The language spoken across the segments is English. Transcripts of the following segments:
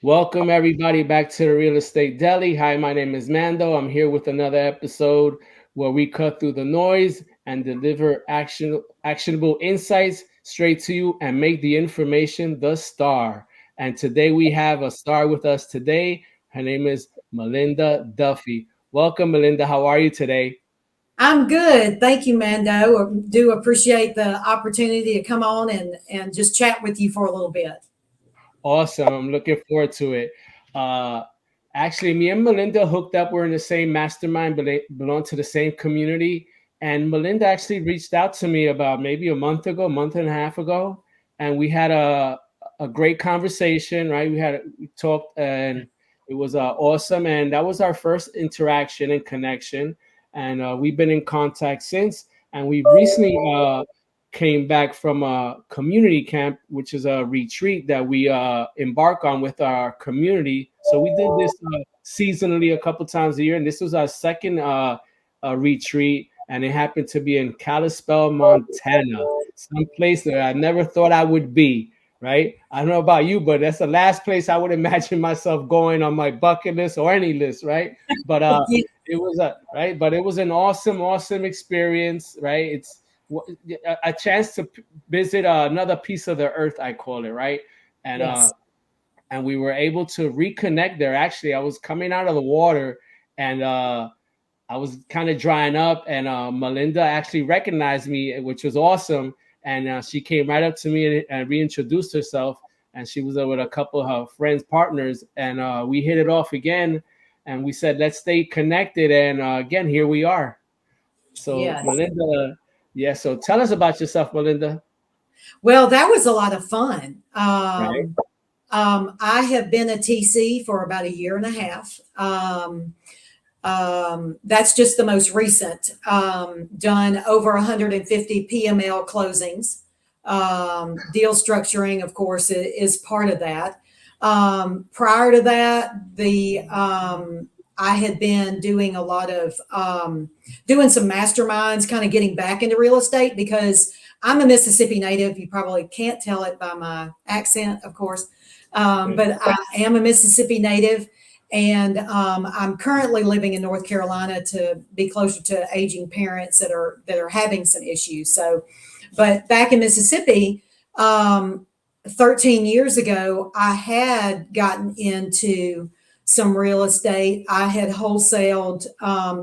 Welcome everybody back to the Real Estate Deli. Hi, my name is Mando. I'm here with another episode where we cut through the noise and deliver actionable insights straight to you and make the information the star. And today we have a star with us today. Her name is Melinda Duffy. Welcome, Melinda. How are you today? I'm good. Thank you, Mando. I do appreciate the opportunity to come on and just chat with you for a little bit. Awesome. I'm looking forward to it. Uh, Actually, me and Melinda hooked up. We're in the same mastermind, but they belong to the same community. And Melinda actually reached out to me about maybe a month ago, a month and a half ago, and we had a great conversation. Right, we talked, and it was awesome. And that was our first interaction and connection. And we've been in contact since. And we recently came back from a community camp, which is a retreat that we embark on with our community. So we did this seasonally a couple times a year, and this was our second retreat, and it happened to be in Kalispell, Montana, some place that I never thought I would be. Right? I don't know about you, but that's the last place I would imagine myself going on my bucket list or any list, right? But Yeah. it was a right, but it was an awesome experience, right? It's a chance to visit another piece of the earth, I call it, right? And Yes. and we were able to reconnect there. Actually, I was coming out of the water, and I was kind of drying up, and Melinda actually recognized me, which was awesome. And she came right up to me and reintroduced herself. And she was with a couple of her friends, partners, and we hit it off again. And we said, let's stay connected. And again, here we are. So, Yes. Melinda, yeah. So, tell us about yourself, Melinda. Well, that was a lot of fun. Right. I have been a TC for about a year and a half. That's just the most recent. Done over 150 PML closings. Deal structuring, of course, is part of that. Prior to that, the I had been doing a lot of doing some masterminds, kind of getting back into real estate because I'm a Mississippi native. You probably can't tell it by my accent, of course, Okay. but I am a Mississippi native, and I'm currently living in North Carolina to be closer to aging parents that are having some issues. So, but back in Mississippi, 13 years ago, I had gotten into some real estate. I had wholesaled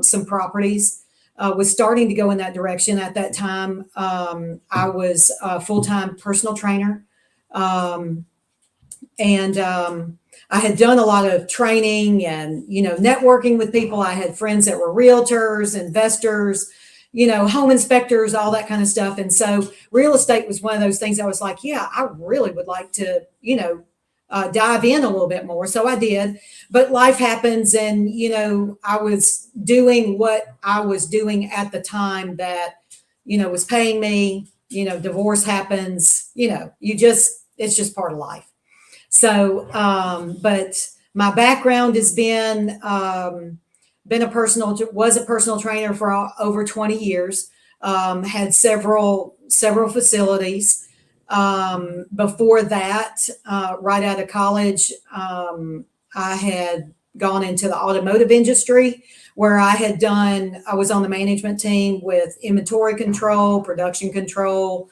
some properties. Was starting to go in that direction at that time. I was a full-time personal trainer, um, and I had done a lot of training and networking with people. I had friends that were realtors, investors, home inspectors, all that kind of stuff. And so real estate was one of those things I was like, yeah, I really would like to, dive in a little bit more. So I did, but life happens, and I was doing what I was doing at the time that was paying me. Divorce happens. It's just part of life. So, but my background has been a personal trainer for over 20 years. Had several facilities. Before that, right out of college, I had gone into the automotive industry where I was on the management team with inventory control, production control,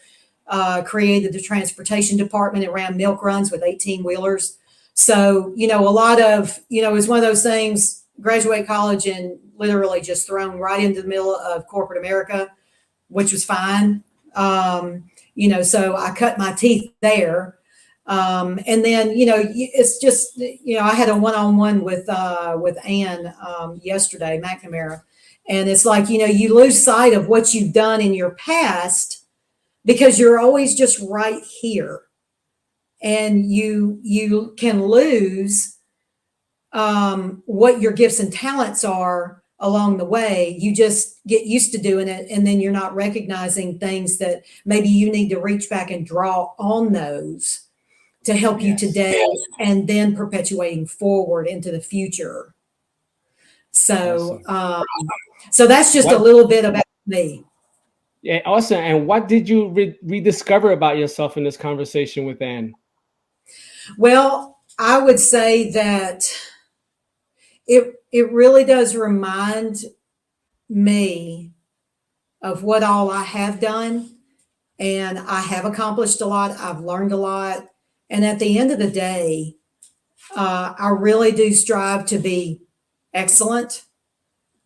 created the transportation department and ran milk runs with 18 wheelers. So, a lot of, it was one of those things, graduate college and literally just thrown right into the middle of corporate America, which was fine. So I cut my teeth there. And then, it's just, I had a one-on-one with Ann yesterday, McNamara. And it's like, you lose sight of what you've done in your past because you're always just right here, and you can lose what your gifts and talents are along the way. You just get used to doing it, and then you're not recognizing things that maybe you need to reach back and draw on those to help you Yes. today, and then perpetuating forward into the future. So, Awesome. so that's just a What? little bit about me. Yeah, awesome. And what did you rediscover about yourself in this conversation with Anne? Well, I would say that it really does remind me of what all I have done, and I have accomplished a lot. I've learned a lot, and at the end of the day, I really do strive to be excellent.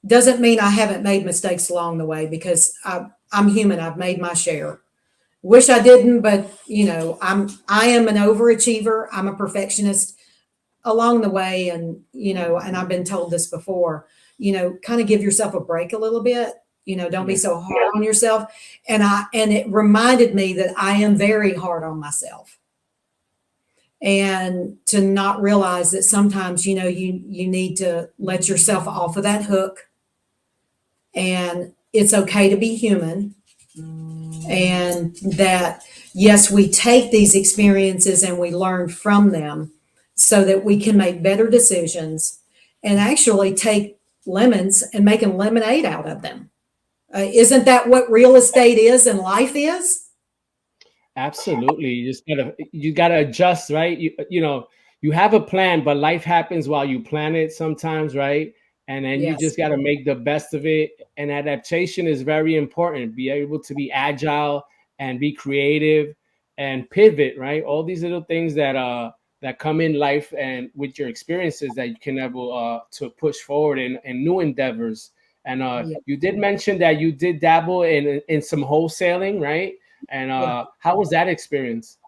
Doesn't mean I haven't made mistakes along the way, because I'm human. I've made my share. Wish I didn't, but I am an overachiever. I'm a perfectionist along the way, and and I've been told this before. Kind of give yourself a break a little bit. Don't be Yeah. so hard on yourself. And it reminded me that I am very hard on myself, and to not realize that sometimes you need to let yourself off of that hook, and it's okay to be human, and that yes, we take these experiences and we learn from them so that we can make better decisions, and actually take lemons and making lemonade out of them. Isn't that what real estate is and life is? Absolutely. You gotta adjust, right? You have a plan, but life happens while you plan it sometimes, right? And then you Yes. just gotta make the best of it. And adaptation is very important. Be able to be agile and be creative and pivot, right? All these little things that come in life and with your experiences that you can able to push forward in new endeavors. And Yeah. you did mention that you did dabble in some wholesaling, right? And Yeah. how was that experience?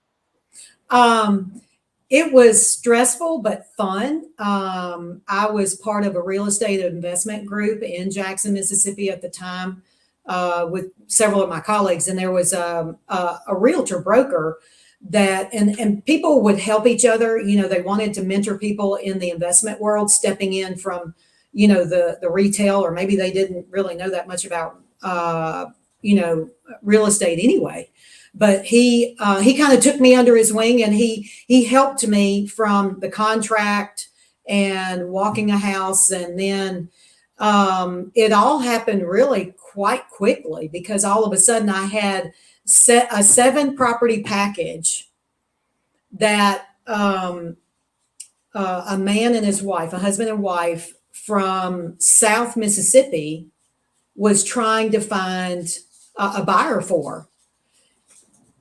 Um, it was stressful but fun. I was part of a real estate investment group in Jackson, Mississippi at the time, with several of my colleagues, and there was a realtor broker that, and people would help each other. They wanted to mentor people in the investment world, stepping in from the retail, or maybe they didn't really know that much about you know real estate anyway. But he kind of took me under his wing, and he helped me from the contract and walking a house. And then it all happened really quite quickly, because all of a sudden I had set a 7 property package that a man and his wife, a husband and wife from South Mississippi, was trying to find a buyer for.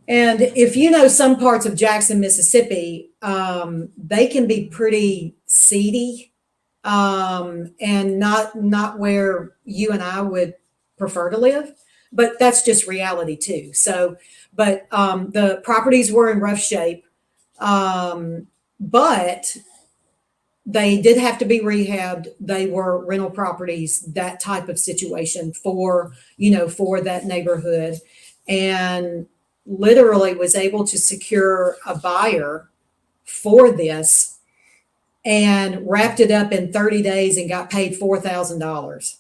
And if you know some parts of Jackson, Mississippi, they can be pretty seedy, and not where you and I would prefer to live. But that's just reality too. So, but the properties were in rough shape, but they did have to be rehabbed. They were rental properties, that type of situation for that neighborhood, and literally was able to secure a buyer for this, and wrapped it up in 30 days and got paid $4,000.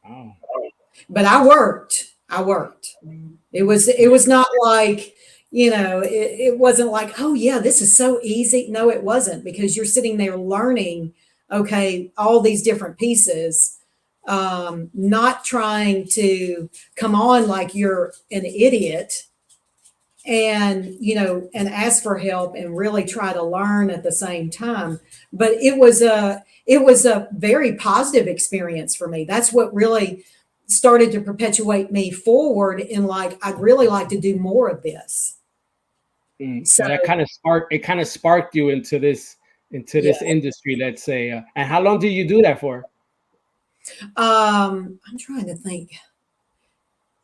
Oh, But I worked. I worked. It was not like, it wasn't like, oh yeah, this is so easy. No, it wasn't, because you're sitting there learning, okay, all these different pieces, not trying to come on like you're an idiot, and ask for help and really try to learn at the same time. But it was a very positive experience for me. That's what really started to perpetuate me forward in, like, I'd really like to do more of this. So so that kind of sparked you into this yeah. industry, let's say. And how long did you do that for? I'm trying to think.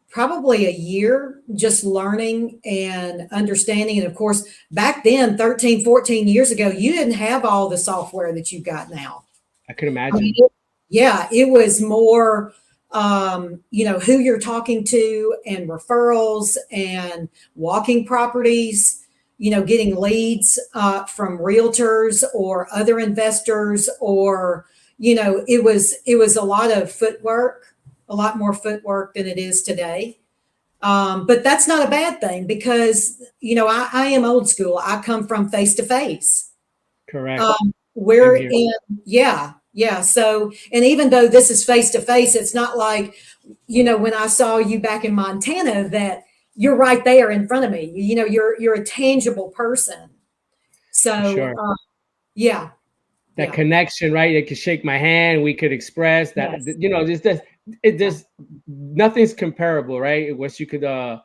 Probably a year, just learning and understanding. And of course, back then, 13, 14 years ago, you didn't have all the software that you've got now. I could I mean, imagine. yeah, it was more, who you're talking to, and referrals, and walking properties, getting leads from realtors or other investors, or, it was a lot of footwork, a lot more footwork than it is today. But that's not a bad thing, because, I am old school. I come from face to face. Correct. Same We're here. in, yeah, yeah. So, and even though this is face to face, it's not like, when I saw you back in Montana, that you're right there in front of me. You're a tangible person. For So, sure. Yeah. That Yeah. connection, right? It could shake my hand. We could express that, Yes. just it Yeah. just nothing's comparable, right? Which you could That's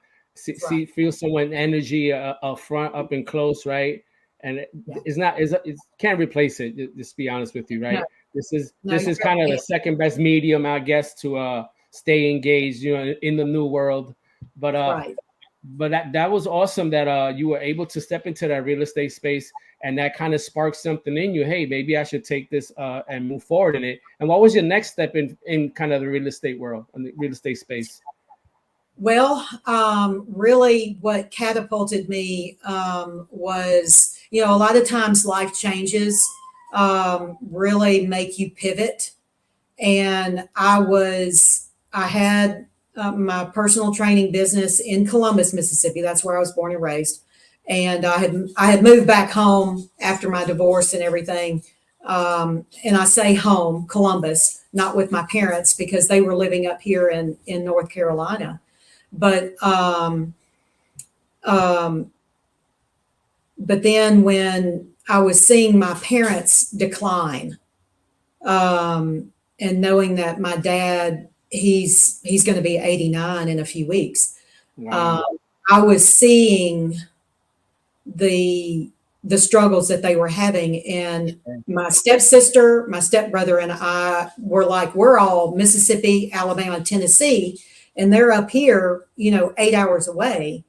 right. feel someone energy up front, up and close, right? And Yeah. it's not, it can't replace it. Just be honest with you, No, right? This is no, this you is kind really of the can't. second best medium, I guess, to stay engaged, in the new world. But Right. that was awesome that you were able to step into that real estate space, and that kind of sparked something in you. Hey, maybe I should take this and move forward in it. And what was your next step in kind of the real estate world, in the real estate space? Well, really what catapulted me was, a lot of times life changes really make you pivot. And I had my personal training business in Columbus, Mississippi. That's where I was born and raised. And I had moved back home after my divorce and everything. And I say home, Columbus, not with my parents because they were living up here in North Carolina. But um, but then when I was seeing my parents decline, and knowing that my dad, he's going to be 89 in a few weeks, um, Wow. I was seeing the the struggles that they were having, and my stepsister, my stepbrother, and I were like, we're all Mississippi, Alabama, Tennessee, and they're up here, 8 hours away.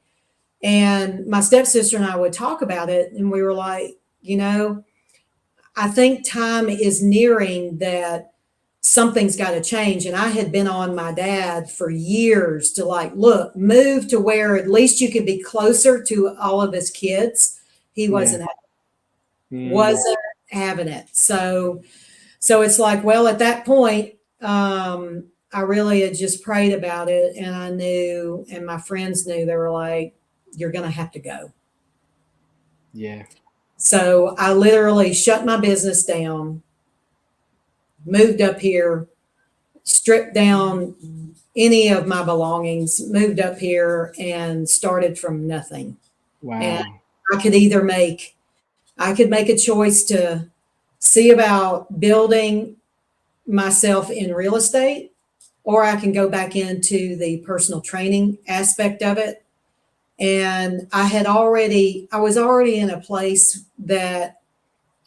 And my stepsister and I would talk about it, and we were like, I think time is nearing that something's got to change. And I had been on my dad for years to like, look, move to where at least you could be closer to all of his kids. He Yeah. Mm, wasn't having it. So it's like, well, at that point, I really had just prayed about it, and I knew, and my friends knew, they were like, you're going to have to go. yeah. So I literally shut my business down, moved up here, stripped down any of my belongings, moved up here and started from nothing. And Wow. I could either make I could make a choice to see about building myself in real estate, or I can go back into the personal training aspect of it. And I was already in a place that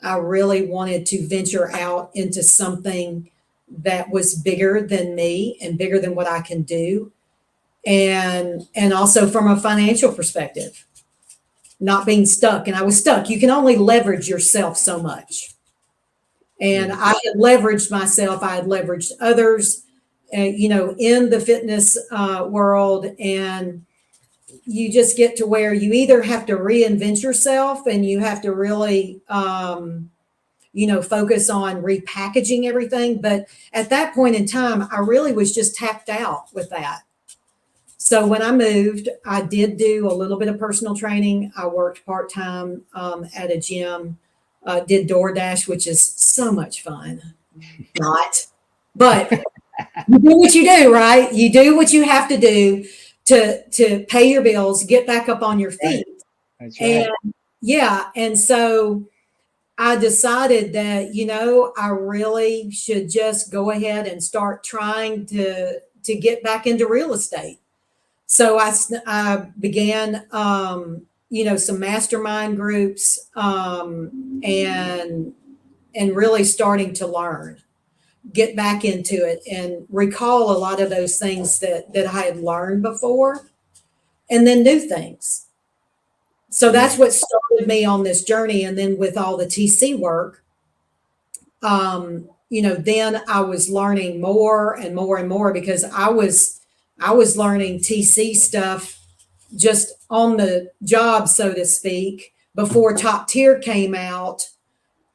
I really wanted to venture out into something that was bigger than me and bigger than what I can do. And also from a financial perspective, not being stuck. And I was stuck. You can only leverage yourself so much. And Yeah. I had leveraged myself, I had leveraged others, in the fitness world. And you just get to where you either have to reinvent yourself and you have to really, focus on repackaging everything. But at that point in time, I really was just tapped out with that. So when I moved, I did do a little bit of personal training. I worked part time at a gym, did DoorDash, which is so much fun. Not, but you do what you do, right? You do what you have to do to pay your bills, get back up on your Right. feet, That's and right. yeah, and so I decided that, I really should just go ahead and start trying to get back into real estate. So I began, some mastermind groups, and really starting to learn, get back into it, and recall a lot of those things that I had learned before, and then new things. So Yeah. that's what started me on this journey. And then with all the TC work, then I was learning more and more and more because I was learning TC stuff just on the job, so to speak, before Top Tier came out.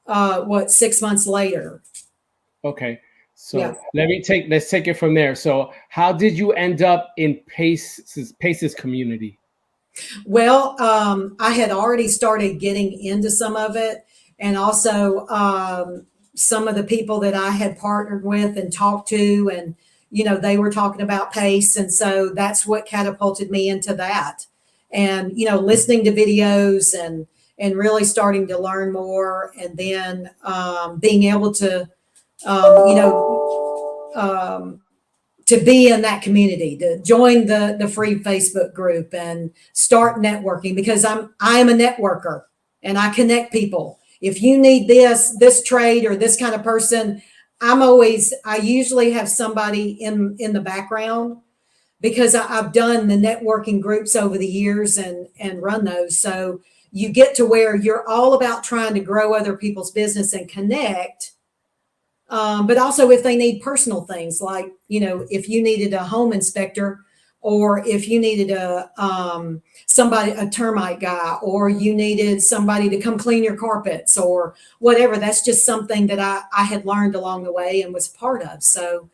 6 months later? Okay. Yeah. So let's take it from there. So how did you end up in Pace's community? Well, I had already started getting into some of it, and also some of the people that I had partnered with and talked to, and they were talking about pace, and so that's what catapulted me into that. And listening to videos and really starting to learn more, and then being able to, you know, to be in that community, to join the free Facebook group and start networking, because I am a networker and I connect people. If you need this trade or this kind of person, I usually have somebody in the background, because I've done the networking groups over the years and run those. So you get to where you're all about trying to grow other people's business and connect. But also if they need personal things, like, you know, if you needed a home inspector, or if you needed a termite guy, or you needed somebody to come clean your carpets or whatever, that's just something that I had learned along the way and was part of. So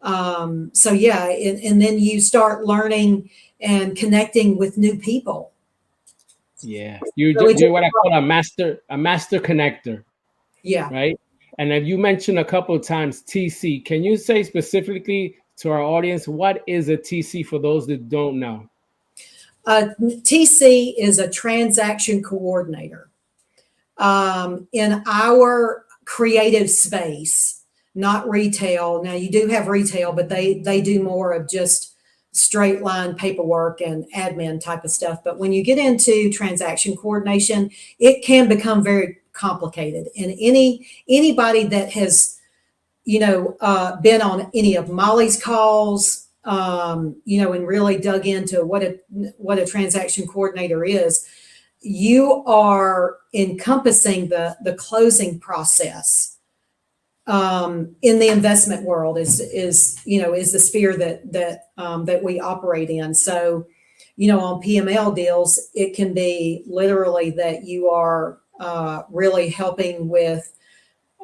yeah, and then you start learning and connecting with new people. Yeah, So it you're just, what I call a master connector, yeah. right? And if you mentioned a couple of times TC, can you say specifically to our audience what is a TC for those that don't know? TC is a transaction coordinator. In our creative space, not retail. Now you do have retail, but they do more of just straight line paperwork and admin type of stuff. But when you get into transaction coordination, it can become very complicated. And anybody that has, you know, been on any of Molly's calls, you know, and really dug into what a transaction coordinator is, you are encompassing the closing process in the investment world, is you know, is the sphere that we operate in. So, you know, on PML deals, it can be literally that you are really helping with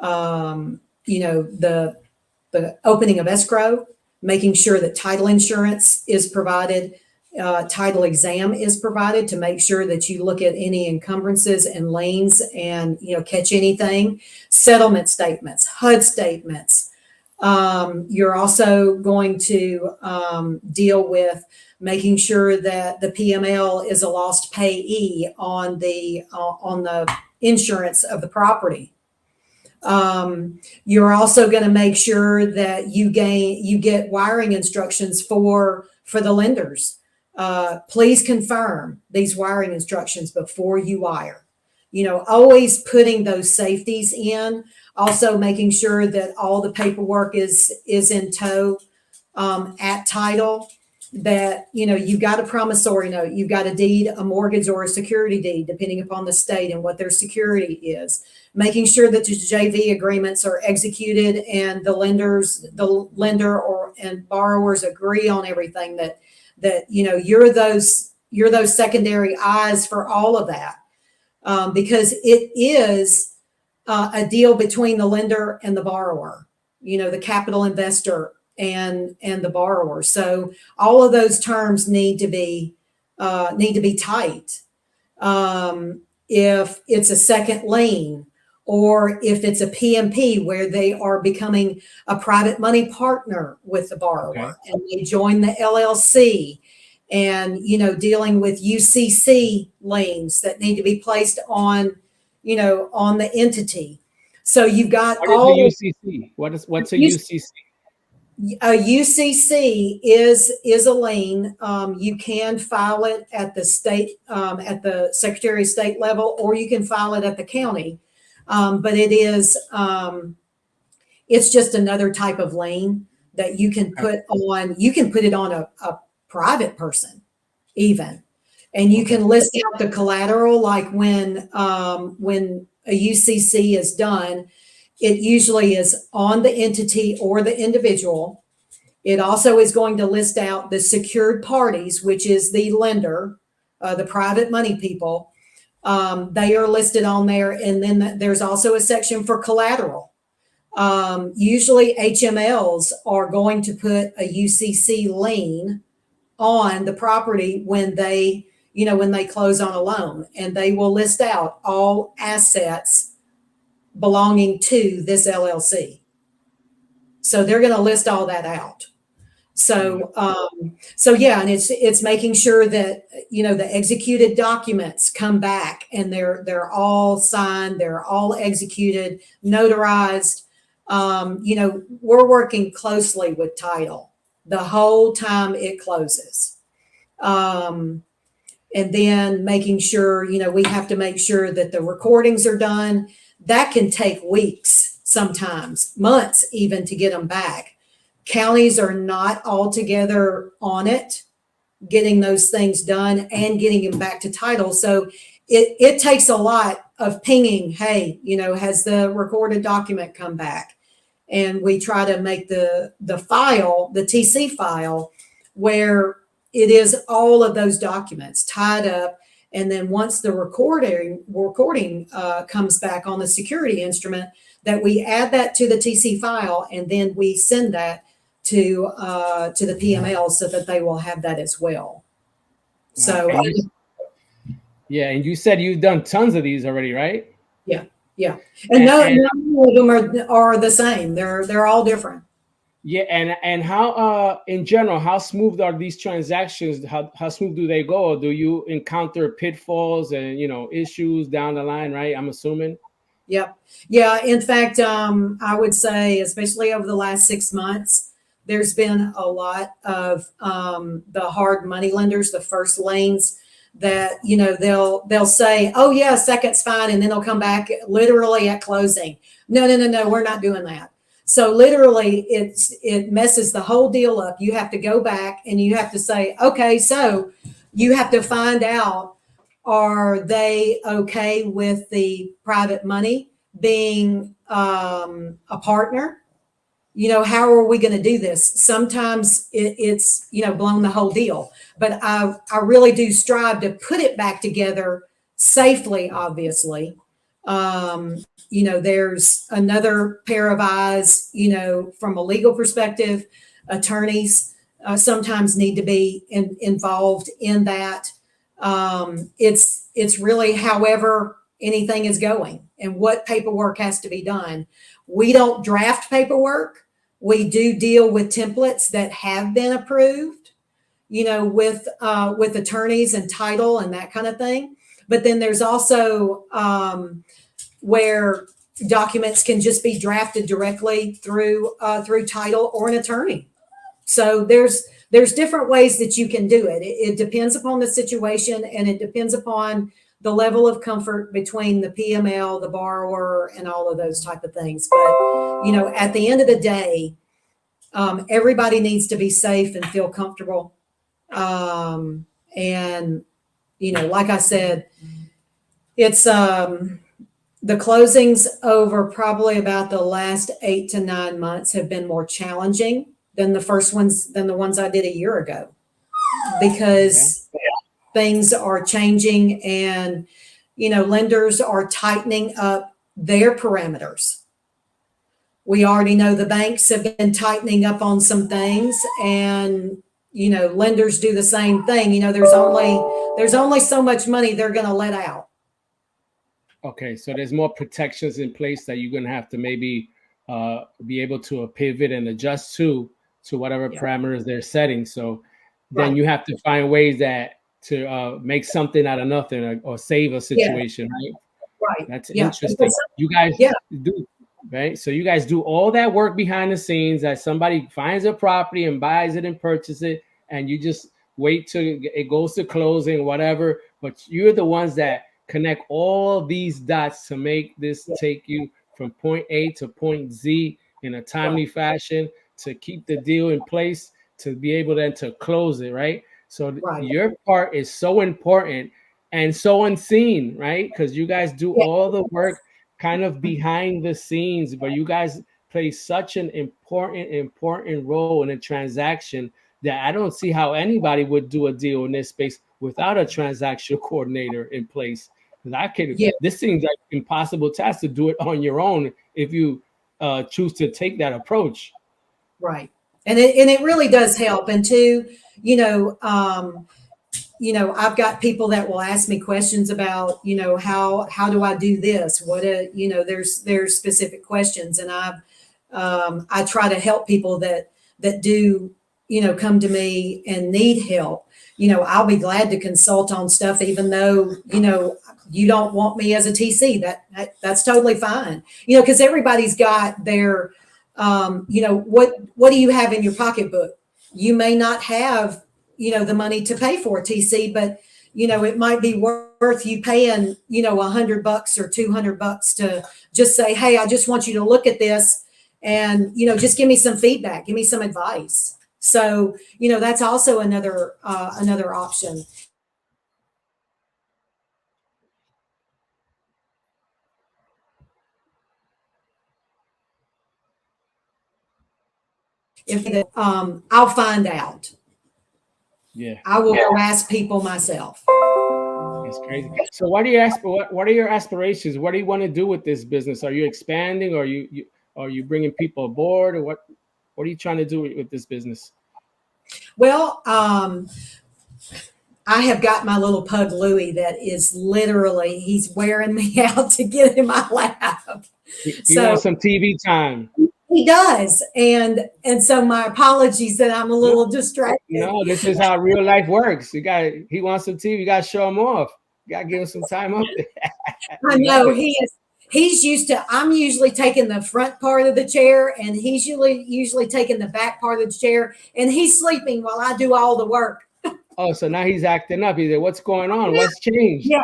you know, the opening of escrow, making sure that title insurance is provided, title exam is provided to make sure that you look at any encumbrances and liens and, you know, catch anything, settlement statements, HUD statements. You're also going to deal with making sure that the PML is a lost payee on the insurance of the property. You're also going to make sure that you get wiring instructions for the lenders. Please confirm these wiring instructions before you wire. You know, always putting those safeties in. Also making sure that all the paperwork is in tow at title. That, you know, you've got a promissory note, you've got a deed, a mortgage, or a security deed, depending upon the state and what their security is. Making sure that the JV agreements are executed and the lender and borrowers agree on everything, that you know, you're those secondary eyes for all of that, because it is a deal between the lender and the borrower, you know, the capital investor and the borrower. So all of those terms need to be tight. If it's a second lien, or if it's a PMP where they are becoming a private money partner with the borrower, Okay. and they join the LLC, and, you know, dealing with UCC liens that need to be placed on, you know, on the entity. So you've got What is a all UCC? What's a UCC? a UCC is a lien. You can file it at the state, at the Secretary of State level, or you can file it at the county. But it's just another type of lien that you can put on. You can put it on a private person, even, and you can list out the collateral. Like when a UCC is done, it usually is on the entity or the individual. It also is going to list out the secured parties, which is the lender, the private money people. They are listed on there. And then there's also a section for collateral. Usually HMLs are going to put a UCC lien on the property when they close on a loan, and they will list out all assets belonging to this LLC. So they're going to list all that out. So, so yeah, and it's making sure that the executed documents come back and they're all signed, they're all executed, notarized. We're working closely with title the whole time it closes. And then making sure, we have to make sure that the recordings are done. That can take weeks, sometimes months even, to get them back. Counties are not altogether on it, getting those things done and getting them back to title. So it takes a lot of pinging. Hey, has the recorded document come back? And we try to make the file, the TC file, where it is all of those documents tied up. And then once the recording comes back on the security instrument, that we add that to the TC file, and then we send that to the PML so that they will have that as well. So, and you said you've done tons of these already, right? Yeah, and none of them are the same. They're all different. Yeah, and how in general, how smooth are these transactions? How smooth do they go? Or do you encounter pitfalls and issues down the line? Right, I'm assuming. Yep. Yeah. In fact, I would say, especially over the last 6 months, there's been a lot of the hard money lenders, the first lanes, that they'll say, "Oh yeah, second's fine," and then they'll come back literally at closing. No, we're not doing that. So literally, it messes the whole deal up. You have to go back and you have to say, okay, so you have to find out, are they okay with the private money being a partner? How are we going to do this? Sometimes it's blown the whole deal, but I really do strive to put it back together safely. Obviously, there's another pair of eyes. From a legal perspective, attorneys sometimes need to be involved in that. It's really however anything is going and what paperwork has to be done. We don't draft paperwork. We do deal with templates that have been approved, with attorneys and title and that kind of thing. But then there's also where documents can just be drafted directly through title or an attorney. So there's different ways that you can do it. It depends upon the situation, and it depends upon the level of comfort between the PML, the borrower, and all of those type of things. But, at the end of the day, everybody needs to be safe and feel comfortable. And, like I said, it's the closings over probably about the last 8 to 9 months have been more challenging than the ones I did a year ago, because things are changing and, lenders are tightening up their parameters. We already know the banks have been tightening up on some things, and, lenders do the same thing. There's only so much money they're going to let out. Okay, so there's more protections in place that you're going to have to maybe be able to pivot and adjust to whatever parameters they're setting. So then you have to find ways to make something out of nothing, or save a situation, right? Right. That's interesting. You guys do, right? So you guys do all that work behind the scenes, that somebody finds a property and buys it and purchases it, and you just wait till it goes to closing, whatever. But you're the ones that connect all these dots to make this take you from point A to point Z in a timely fashion, to keep the deal in place, to be able then to close it, right? So your part is so important and so unseen, right? Because you guys do all the work kind of behind the scenes, but you guys play such an important role in a transaction that I don't see how anybody would do a deal in this space without a transactional coordinator in place. This seems like an impossible task to do it on your own if you choose to take that approach. Right. And it really does help. And two, I've got people that will ask me questions about, how do I do this? There's specific questions, and I try to help people that do come to me and need help, I'll be glad to consult on stuff, even though, you don't want me as a TC. That's totally fine. Because everybody's got their, what do you have in your pocketbook? You may not have, the money to pay for a TC, but it might be worth you paying, $100 or $200 to just say, hey, I just want you to look at this and, just give me some feedback, give me some advice. So, that's also another option. If I'll find out. Yeah, I will go ask people myself. it's crazy. So what are your aspirations? What do you want to do with this business? Are you expanding, or are you bringing people aboard, or what are you trying to do with this business? Well, I have got my little pug Louie that is literally, he's wearing me out to get in my lap. You So want some TV time? he does. And so my apologies that I'm a No, little distracted. no, this is how real life works. He wants some TV. You got to show him off. You got to give him some time up there. I We love know it. he's used to, I'm usually taking the front part of the chair and he's usually taking the back part of the chair, and he's sleeping while I do all the work. Oh, so now he's acting up. He's like, what's going on? What's changed? Yes.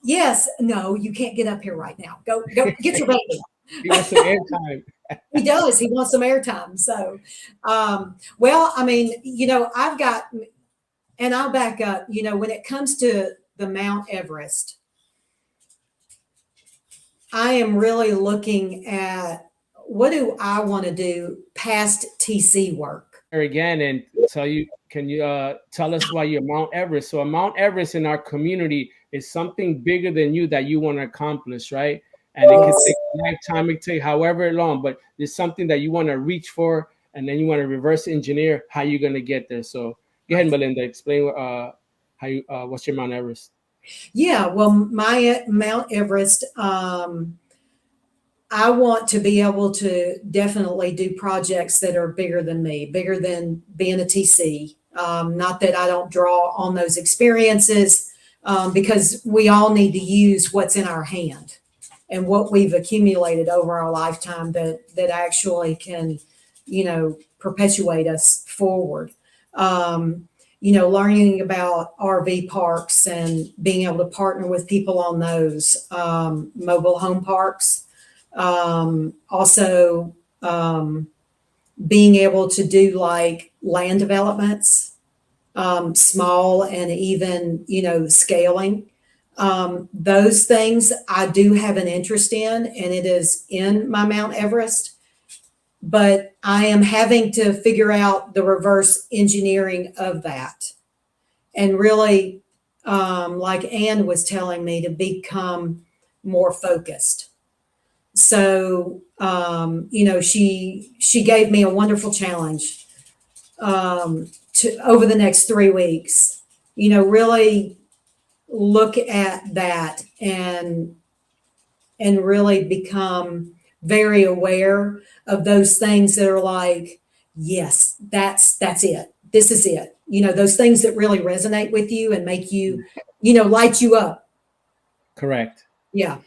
Yes. No, you can't get up here right now. Go get your baby. He wants some airtime. He does. He wants some airtime. So, well, I mean, I've got, and I'll back up, when it comes to the Mount Everest, I am really looking at what do I want to do past TC work. Again, and can you tell us why you're Mount Everest? So a Mount Everest in our community is something bigger than you that you want to accomplish, right? And it can take a lifetime, it can take however long, but it's something that you want to reach for, and then you want to reverse engineer how you're going to get there. So go ahead, Melinda, explain how you what's your Mount Everest. Yeah, well, my Mount Everest, I want to be able to definitely do projects that are bigger than me, bigger than being a TC. Not that I don't draw on those experiences, because we all need to use what's in our hand and what we've accumulated over our lifetime that actually can, perpetuate us forward. Learning about RV parks and being able to partner with people on those, mobile home parks. Also, being able to do like land developments, small and even, scaling. Those things I do have an interest in, and it is in my Mount Everest, but I am having to figure out the reverse engineering of that. And really, like Ann was telling me, to become more focused. So, she gave me a wonderful challenge, to over the next 3 weeks, really look at that and really become very aware of those things that are like, yes, that's it. This is it. Those things that really resonate with you and make you, light you up. Correct. Yeah.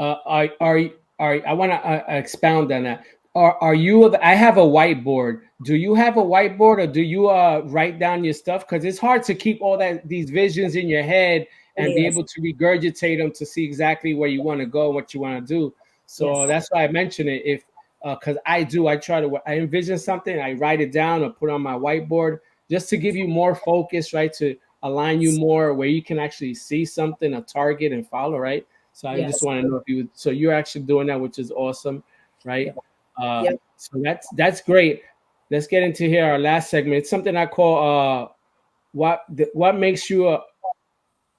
I want to expound on that. Are you? I have a whiteboard. Do you have a whiteboard, or do you write down your stuff? Because it's hard to keep all these visions in your head It and be is. able to regurgitate them to see exactly where you want to go and what you want to do. So Yes. that's why I mention it. If because I envision something, I write it down or put on my whiteboard just to give you more focus, right? To align you more where you can actually see something, a target, and follow, right? So I just Yes. want to know if you. So you're actually doing that, which is awesome, right? Yep. Uh, Yep. so that's great. Let's get into here our last segment. It's something I call what makes you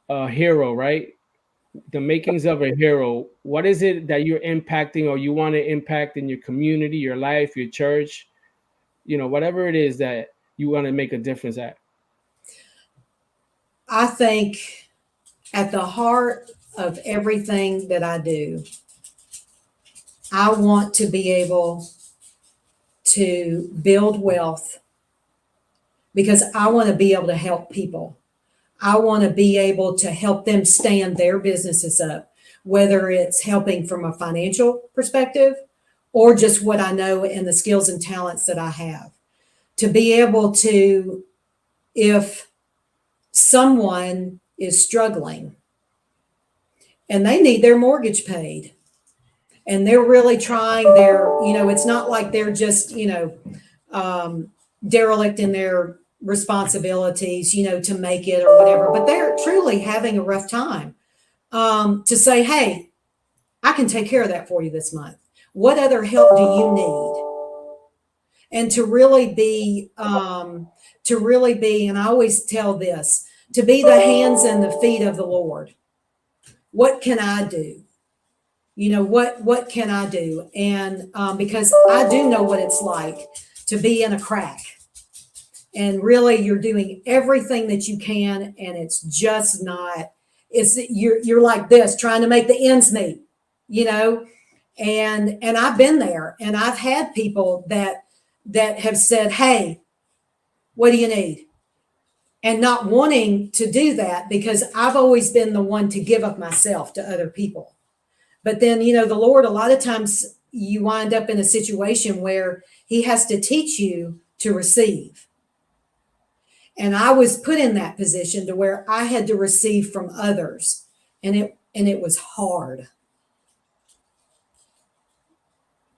a hero, right? The makings of a hero. What is it that you're impacting or you want to impact in your community, your life, your church, whatever it is that you want to make a difference at? I think at the heart of everything that I do, I want to be able to build wealth because I want to be able to help people. I want to be able to help them stand their businesses up, whether it's helping from a financial perspective or just what I know and the skills and talents that I have. To be able to, if someone is struggling and they need their mortgage paid and they're really trying it's not like they're just, derelict in their responsibilities, to make it or whatever, but they're truly having a rough time. To say, hey, I can take care of that for you this month. What other help do you need? And and I always tell this, to be the hands and the feet of the Lord. What can I do? What can I do? And because I do know what it's like to be in a crack, and really you're doing everything that you can, and it's just not. You're like this, trying to make the ends meet, and I've been there, and I've had people that have said, hey, what do you need? And not wanting to do that, because I've always been the one to give up myself to other people. But then, the Lord, a lot of times you wind up in a situation where he has to teach you to receive. And I was put in that position to where I had to receive from others. And it was hard.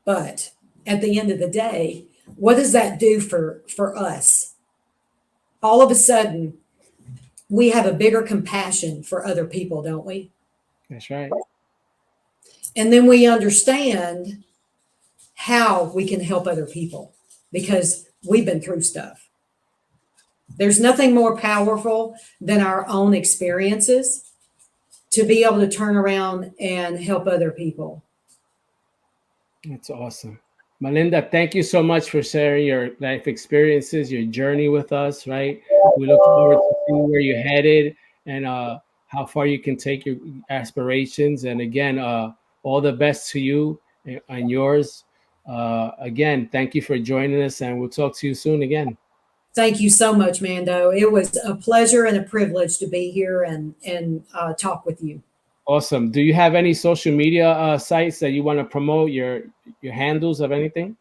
But at the end of the day, what does that do for us? All of a sudden, we have a bigger compassion for other people, don't we? That's right. And then we understand how we can help other people because we've been through stuff. There's nothing more powerful than our own experiences to be able to turn around and help other people. That's awesome. Melinda, thank you so much for sharing your life experiences, your journey with us, right? We look forward to seeing where you're headed and how far you can take your aspirations. And again, all the best to you and yours. Again, thank you for joining us, and we'll talk to you soon again. Thank you so much, Mando. It was a pleasure and a privilege to be here and talk with you. Awesome. Do you have any social media sites that you want to promote, your handles of anything?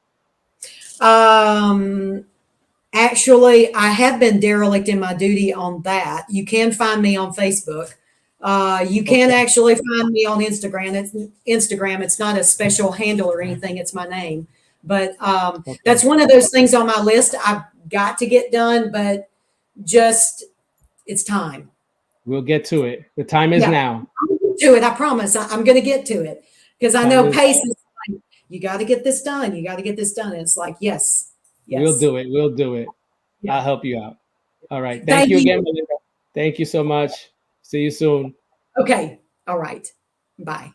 Actually, I have been derelict in my duty on that. You can find me on Facebook. You can actually find me on Instagram. It's not a special handle or anything. It's my name. But that's one of those things on my list I've got to get done, but just it's time. We'll get to it. The time is now. To it, I promise. I'm going to get to it because I know pace is like, you got to get this done. You got to get this done. And it's like, yes. We'll do it. We'll do it. Yeah. I'll help you out. All right. Thank you again, Melinda. Thank you so much. See you soon. Okay. All right. Bye.